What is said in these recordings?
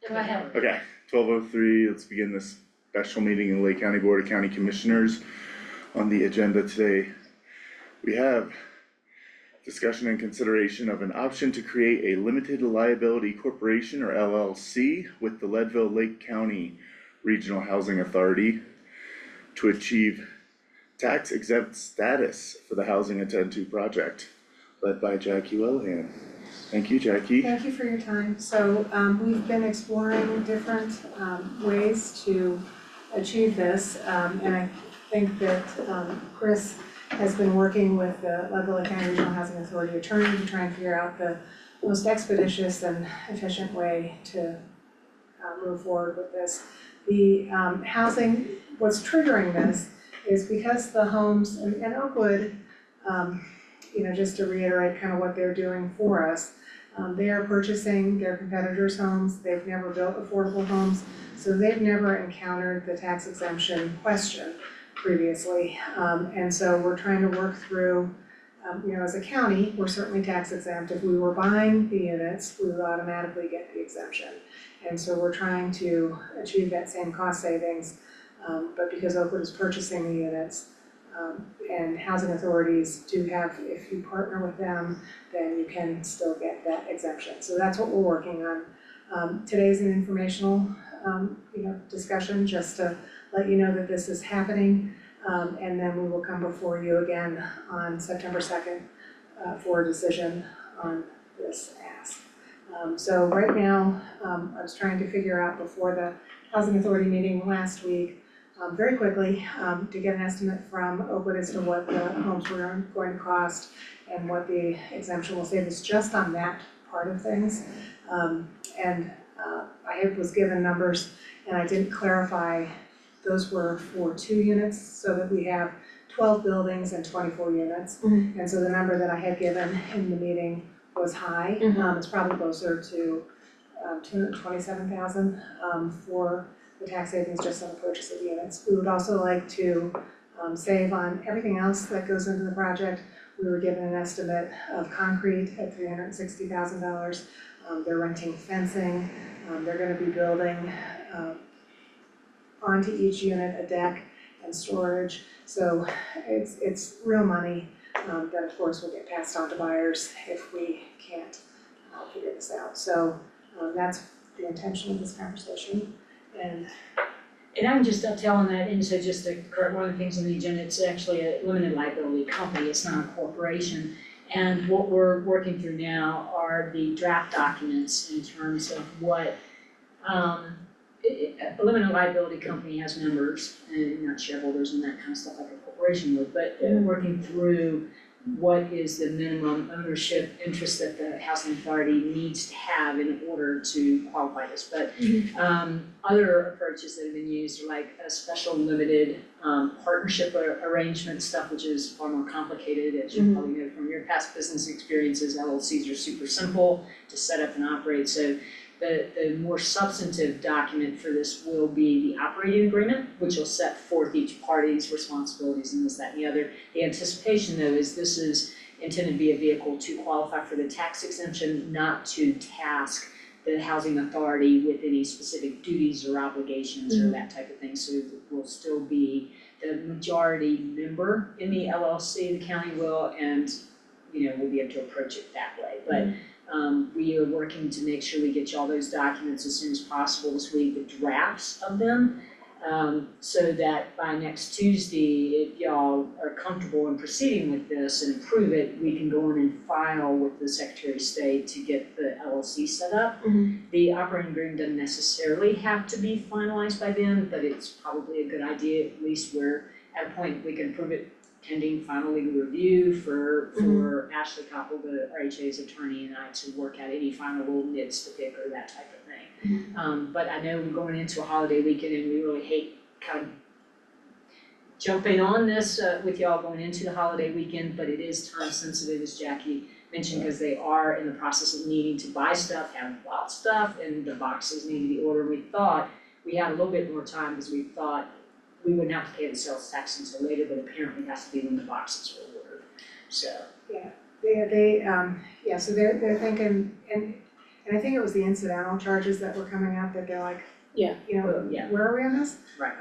Go ahead. Okay, 12:03, let's begin this special meeting in Lake County Board of County Commissioners. On the agenda today, we have discussion and consideration of an option to create a limited liability corporation or LLC with the Leadville Lake County Regional Housing Authority to achieve tax exempt status for the Housing Intent to project, led by Jackie Wellahan. Thank you, Jackie. Thank you for your time. So we've been exploring different ways to achieve this. And I think that Chris has been working with the Leadville County Regional Housing Authority attorney to try and figure out the most expeditious and efficient way to move forward with this. The housing, what's triggering this is because the homes in Oakwood, just to reiterate kind of what they're doing for us, they are purchasing their competitors' homes. They've never built affordable homes, so they've never encountered the tax exemption question previously. And so we're trying to work through, as a county, we're certainly tax exempt. If we were buying the units, we would automatically get the exemption. And so we're trying to achieve that same cost savings, but because Oakwood is purchasing the units, and housing authorities do have, if you partner with them, then you can still get that exemption. So that's what we're working on. Today's an informational, discussion just to let you know that this is happening. And then we will come before you again on September 2nd for a decision on this ask. So right now, I was trying to figure out before the Housing Authority meeting last week, very quickly, to get an estimate from Oakwood as to what the homes were going to cost and what the exemption will save us just on that part of things. I was given numbers and I didn't clarify, those were for 2 units, so that we have 12 buildings and 24 units. Mm-hmm. And so the number that I had given in the meeting was high. Mm-hmm. It's probably closer to $227,000 for the tax savings just on the purchase of units. We would also like to save on everything else that goes into the project. We were given an estimate of concrete at $360,000. They're renting fencing. They're going to be building onto each unit a deck and storage. So it's real money that of course will get passed on to buyers if we can't figure this out. So that's the intention of this conversation. And I'm just telling that, and so just to correct one of the things on the agenda, it's actually a limited liability company, it's not a corporation. And what we're working through now are the draft documents in terms of what a limited liability company has members and not shareholders and that kind of stuff like a corporation would, but working through what is the minimum ownership interest that the housing authority needs to have in order to qualify this. But other approaches that have been used are like a special limited partnership arrangement stuff, which is far more complicated, as you probably know from your past business experiences. LLCs are super simple to set up and operate. So the more substantive document for this will be the operating agreement, which will set forth each party's responsibilities and this, that, and the other. The anticipation, though, is this is intended to be a vehicle to qualify for the tax exemption, not to task the housing authority with any specific duties or obligations or that type of thing. So it will still be the majority member in the LLC, the county will, and we'll be able to approach it that way. But we are working to make sure we get you all those documents as soon as possible this week, the drafts of them, so that by next Tuesday, if y'all are comfortable in proceeding with this and approve it, we can go in and file with the Secretary of State to get the LLC set up. The operating agreement doesn't necessarily have to be finalized by then, but it's probably a good idea. At least we're at a point we can approve it pending final legal review for Ashley Koppel, the RHA's attorney, and I to work out any final little nits to pick or that type of thing. But I know we're going into a holiday weekend and we really hate kind of jumping on this with y'all going into the holiday weekend, but it is time sensitive, as Jackie mentioned, because they are in the process of needing to buy stuff, have a lot of stuff, and the boxes need to be ordered. We thought we had a little bit more time because we thought we wouldn't have to pay the sales tax until later, but apparently it has to be when the boxes were ordered. So so they're thinking, and And I think it was the incidental charges that were coming up that they're like, Yeah. you know, Yeah. where are we on this? Right.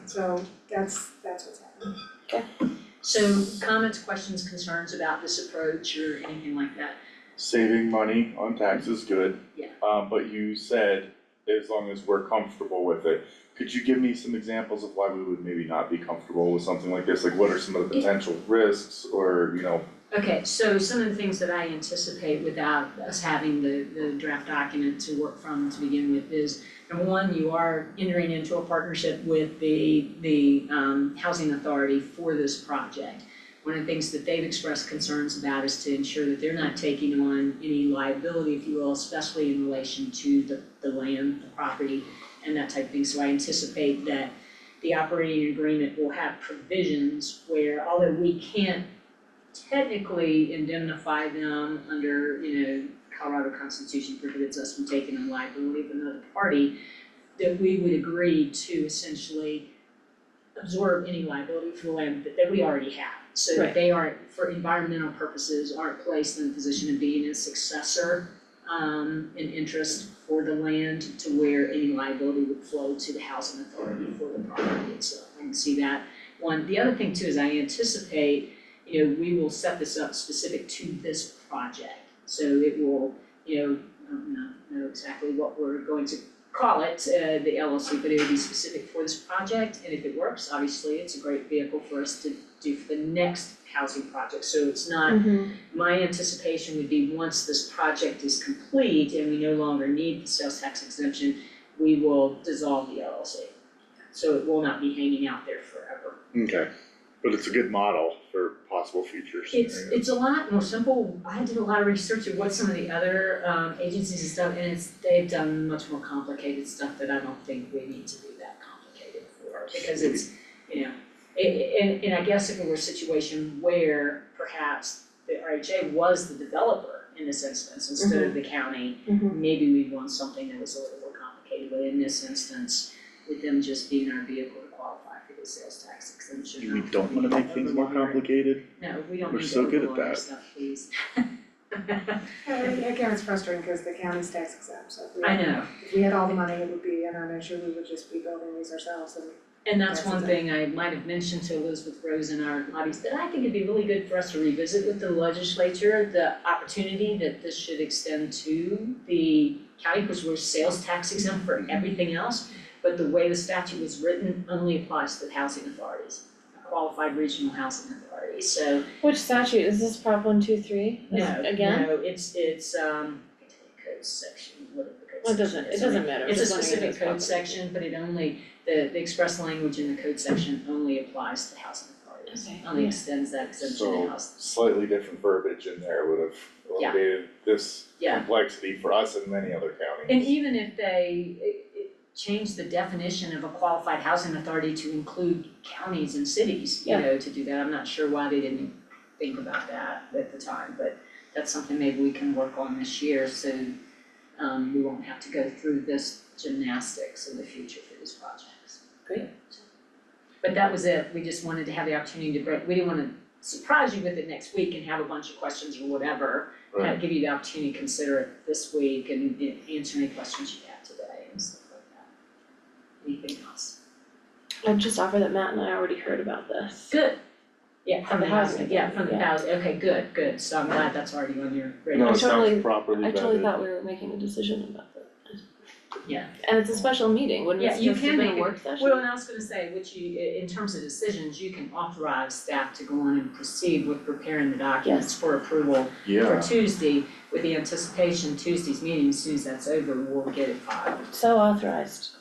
So that's what's happening. So comments, questions, concerns about this approach or anything like that? Saving money on taxes, good. Yeah. But you said as long as we're comfortable with it. Could you give me some examples of why we would maybe not be comfortable with something like this? Like what are some of the potential risks or, you know? Okay, so some of the things that I anticipate without us having the draft document to work from to begin with is, number one, you are entering into a partnership with the housing authority for this project. One of the things that they've expressed concerns about is to ensure that they're not taking on any liability, if you will, especially in relation to the land, the property, and that type of thing. So I anticipate that the operating agreement will have provisions where, although we can't technically indemnify them under, Colorado Constitution prohibits us from taking on liability of another party, that we would agree to essentially absorb any liability for the land that we already have. So that Right. they aren't, for environmental purposes, aren't placed in a position of being a successor in interest for the land to where any liability would flow to the housing authority for the property itself. I can see that. One, the other thing too is I anticipate, we will set this up specific to this project. So it will, I don't know exactly what we're going to call it, the LLC, but it will be specific for this project. And if it works, obviously, it's a great vehicle for us to do for the next housing project. So it's not, my anticipation would be once this project is complete and we no longer need the sales tax exemption, we will dissolve the LLC. So it will not be hanging out there forever. Okay, but it's a good model for possible future scenarios. It's a lot more simple. I did a lot of research of what some of the other agencies and stuff, and they've done much more complicated stuff that I don't think we need to be that complicated for, because it's, and I guess if it were a situation where perhaps the RHA was the developer in this instance instead of the county, maybe we'd want something that was a little more complicated, but in this instance, with them just being our vehicle to qualify for the sales tax exemption. We don't wanna make things more complicated. No, we don't We're need to so good at overload our that. stuff, please. Again, it's frustrating because the county's tax exempt, so if I know, we had all the money, it would be a non-issue, we would just be building these ourselves and. and that's That's one the thing I might have mentioned to Elizabeth Rose in our lobbies, that I think it'd be really good for us to revisit with the legislature, the opportunity that this should extend to the county, because we're sales tax exempt for everything else, but the way the statute was written only applies to the housing authorities, qualified regional housing authorities, so. Which statute, is this Prop 123? No, Again? no, it's I can tell you code section, what the code Well, section is. it doesn't matter. It's a Just wondering if specific it's code Prop section, but it only, the express language in the code section only applies to housing authorities. Okay, Only yeah. extends that exemption to So house. slightly different verbiage in there would have Yeah. eliminated this Yeah. complexity for us and many other counties. And even if they change the definition of a qualified housing authority to include counties and cities, to do that, I'm not sure why they didn't think about that at the time, but that's something maybe we can work on this year, so we won't have to go through this gymnastics in the future for these projects. Great. But that was it, we just wanted to have the opportunity to break, we didn't wanna surprise you with it next week and have a bunch of questions or whatever. Right. Give you the opportunity to consider it this week and answer any questions you have today and stuff like that. Anything else? I'd just offer that Matt and I already heard about this. Good. Yeah, from From the the housing, housing, yeah, from the yeah. housing, okay, good, so I'm glad that's already on your radar. No, I it sounds totally- properly I totally vetted. thought we were making a decision about that. Yeah. And it's a special meeting, wouldn't Yeah, it you just have can been make a it- work session? Well, and I was gonna say, which in terms of decisions, you can authorize staff to go on and proceed with preparing the documents for approval for Yeah, Tuesday, with the anticipation Tuesday's meeting, as soon as that's over, we'll get it filed. So authorized.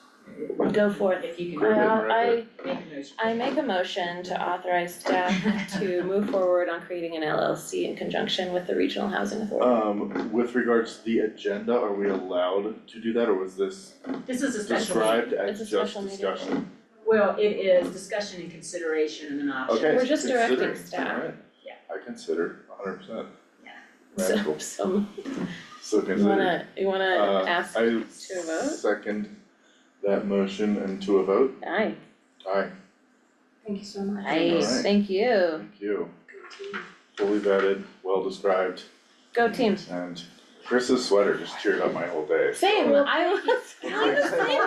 Go for it. If you can Very good. I make a motion. I make a motion to authorize staff to move forward on creating an LLC in conjunction with the Regional Housing Authority. with regards to the agenda, are we allowed to do that, or was this This is a special meeting. described as It's a just special meeting. discussion? Well, it is discussion and consideration of an option. Okay. We're just directing consider- staff. alright. Yeah. I consider 100%. Yeah. Radical. So So you consider. wanna ask I to a vote? second that motion and to a vote. Aye. Aye, Thank you so much. Aye, Alright. thank you. thank you. Fully vetted, well described, Go team. and Chris's sweater just cheered up my whole day. Same, Well, I was feeling the same